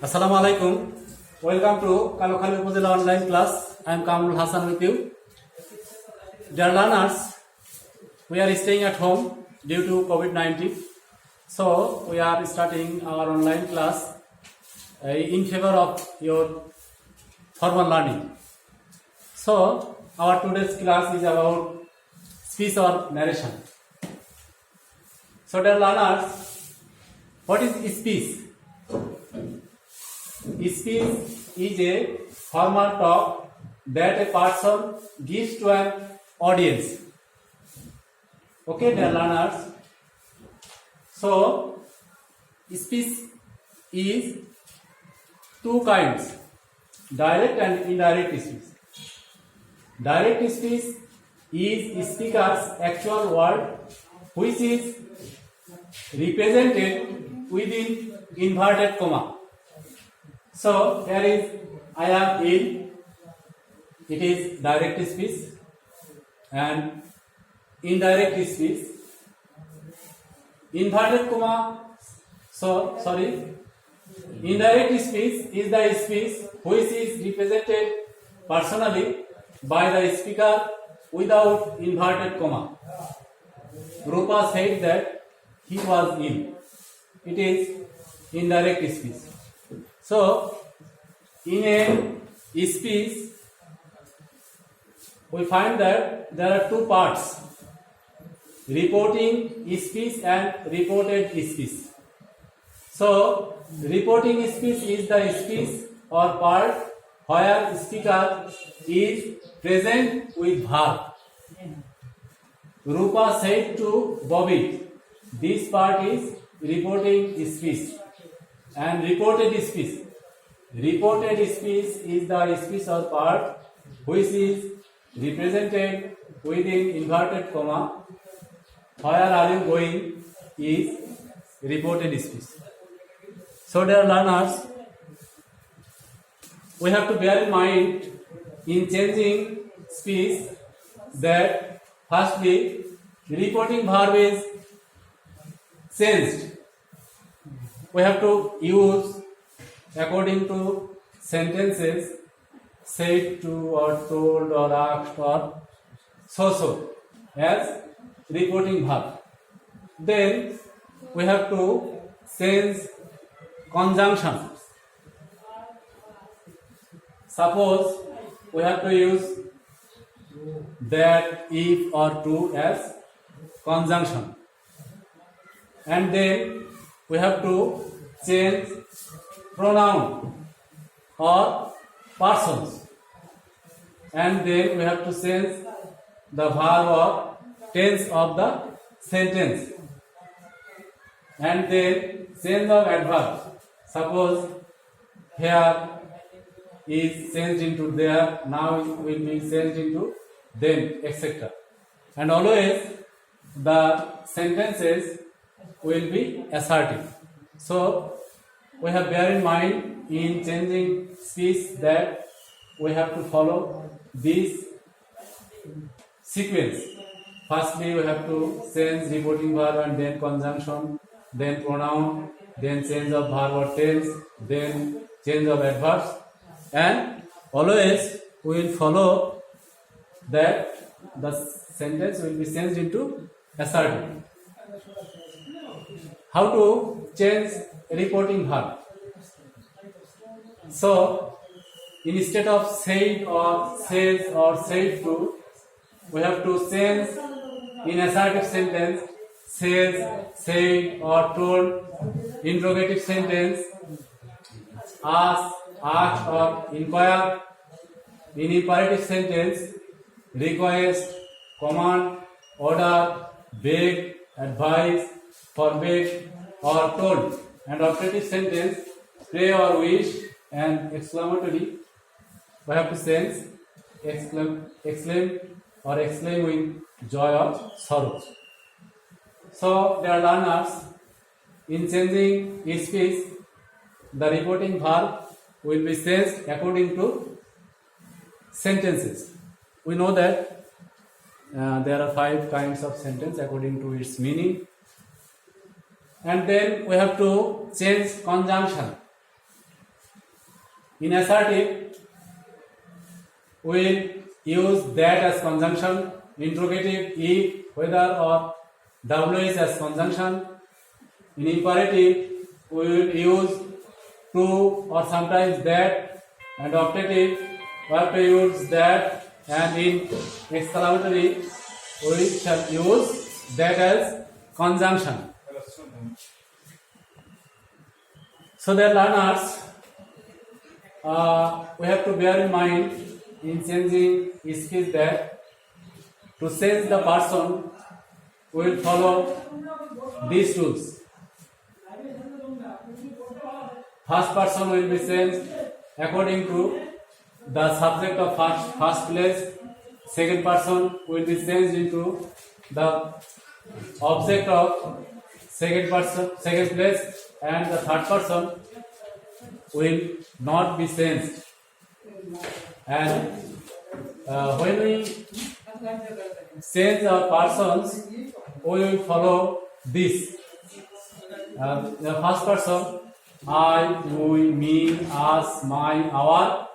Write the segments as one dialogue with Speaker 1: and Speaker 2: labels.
Speaker 1: Assalamu alaikum. Welcome to Kalokhali Upazila online class. I am Kamrul Hassan with you. Dear learners, we are staying at home due to COVID-19. So we are starting our online class in favor of your formal learning. So our today's class is about speech or narration. So dear learners, what is speech? Speech is a formal talk that a person gives to an audience. Okay, dear learners. So, speech is two kinds: direct and indirect speech. Direct speech is speaker's actual word, which is represented within inverted comma. So here is I am ill. It is direct speech. And indirect speech, inverted comma. Indirect speech is the speech which is represented personally by the speaker without inverted comma. Rupa said that he was ill. It is indirect speech. So, in a speech, we find that there are two parts: reporting speech and reported speech. So, reporting speech is the speech or part where speaker is present with verb. Rupa said to Bobby, this part is reporting speech. And reported speech. Reported speech is the speech or part which is represented within inverted comma. Where are you going is reported speech. So dear learners, we have to bear in mind in changing speech that firstly reporting verb is changed. We have to use according to sentences said to or told or asked or so as reporting verb. Then we have to change conjunction. Suppose we have to use that, if or to as conjunction. And then we have to change pronoun or persons, and then we have to change the verb or tense of the sentence, and then change of adverb. Suppose here is changed into there, now it will be changed into then, etc. And always the sentences will be assertive. So we have bear in mind in changing speech that we have to follow this sequence. Firstly, we have to change reporting verb and then conjunction, then pronoun, then change of verb or tense, then change of adverbs, and always we will follow that the sentence will be changed into assertive. How to change reporting verb? So, instead of said or says or said to, we have to change in assertive sentence says, said or told. Interrogative sentence ask, asked or inquire. In imperative sentence request, command, order, beg, advise, forbid or told. And operative sentence pray or wish, and exclamatory we have to change exclaim or exclaim with joy or sorrow. So dear learners, in changing speech, the reporting verb will be changed according to sentences. We know that there are 5 kinds of sentence according to its meaning. And then we have to change conjunction. In assertive, we will use that as conjunction. Interrogative, if, whether, or WH as conjunction. In imperative, we will use to or sometimes that, and optative, we have to use that, and in exclamatory, we shall use that as conjunction. So, dear learners, we have to bear in mind in changing speech that to change the person, we will follow these rules. First person will be changed according to the subject of first place. Second person will be changed into the object of second place, and the third person will not be changed. And when we change our persons, we will follow this. The first person, I, we, me, us, my, our,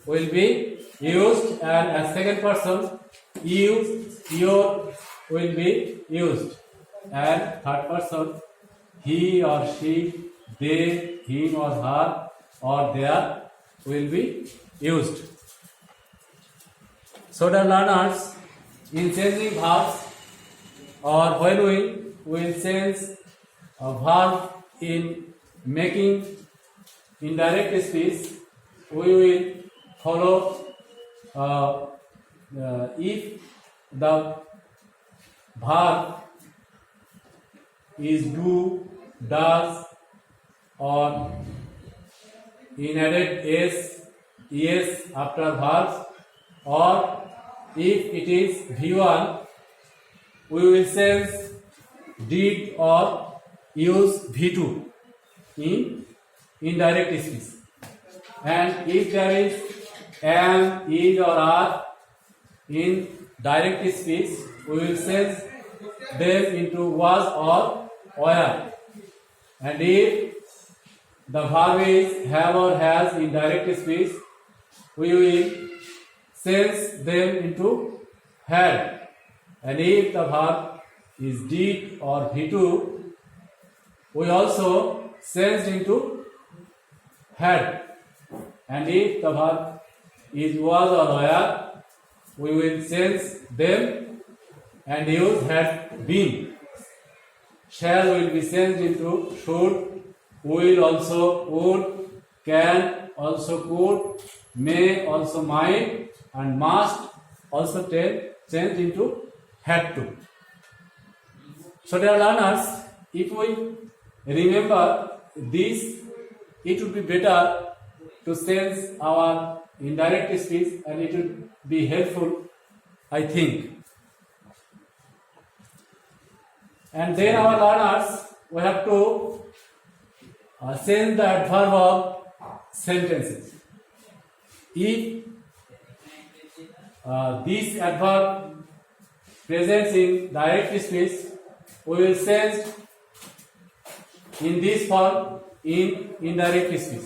Speaker 1: will be used, and as second person, you, your will be used, and third person, he or she, they, him or her, or their will be used. So, the learners, in changing verbs, or when we will change a verb in making indirect speech, we will follow if the verb is do, does, or in added s, es after verbs, or if it is V1, we will change did or use V2 in indirect speech. And if there is am, is, or are in direct speech, we will change them into was or were. And if the verb is have or has in direct speech, we will change them into had. And if the verb is did or V2, we also change into had. And if the verb is was or were, we will change them and use had been. Shall will be changed into should, will also would, can also could, may also might, and must also change into had to. So, dear learners, if we remember this, it would be better to change our indirect speech, and it would be helpful, I think. And then our learners, we have to change the adverb of sentences. If this adverb presents in direct speech, we will change in this form in indirect speech.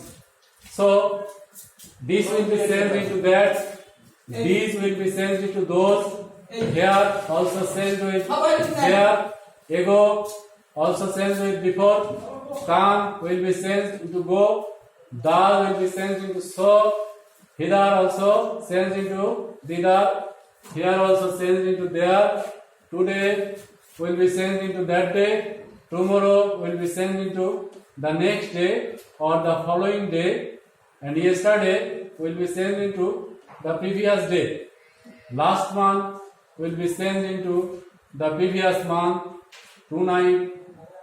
Speaker 1: So, this will be changed into that, these will be changed into those, here also changed with there, ago also changed with before, come will be changed into go, da will be changed into so, hither also changed into thither, here also changed into there, today will be changed into that day, tomorrow will be changed into the next day or the following day, and yesterday will be changed into the previous day. Last month will be changed into the previous month. Tonight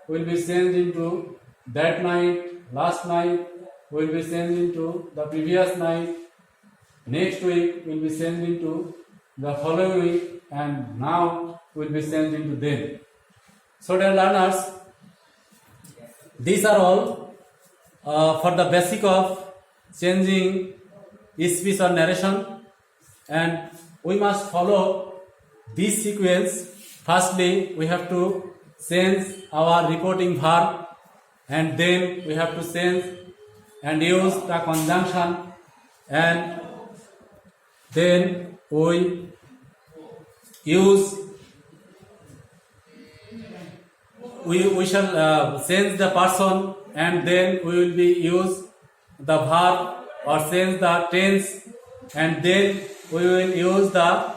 Speaker 1: will be changed into that night. Last night will be changed into the previous night. Next week will be changed into the following week, and now will be changed into them. So, dear learners, these are all for the basic of changing speech or narration, and we must follow this sequence. Firstly, we have to change our reporting verb, and then we have to change and use the conjunction and then we use we shall change the person, and then we will be use the verb or change the tense, and then we will use the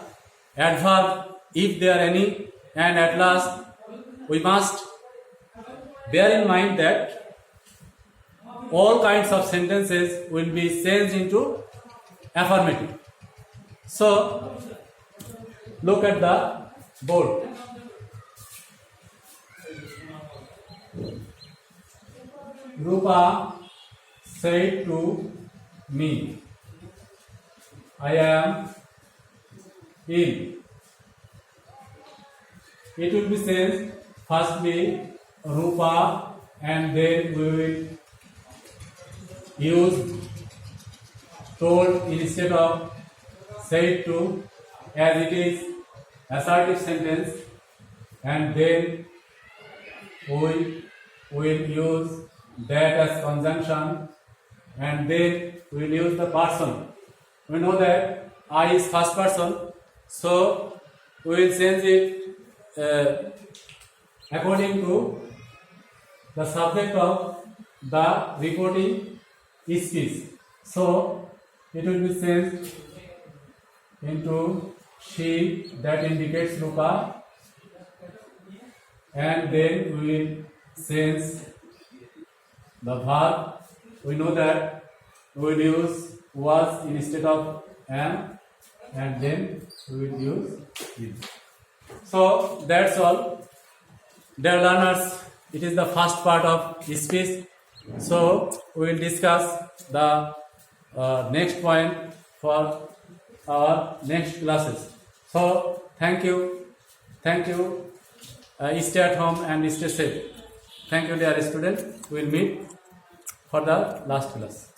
Speaker 1: adverb if there are any, and at last we must bear in mind that all kinds of sentences will be changed into affirmative. So look at the board. Rupa said to me, I am ill. It will be said firstly Rupa, and then we will use told instead of said to, as it is assertive sentence, and then we will use that as conjunction, and then we will use the person. We know that I is first person, so we will change it according to the subject of the reporting speech. So it will be changed into she, that indicates Rupa, and then we will change the verb. We know that we will use was instead of am, and then we will use is. So that's all. Dear learners, it is the first part of speech. So we will discuss the next point for our next classes. So thank you. Stay at home and stay safe. Thank you, dear students. We will meet for the last class.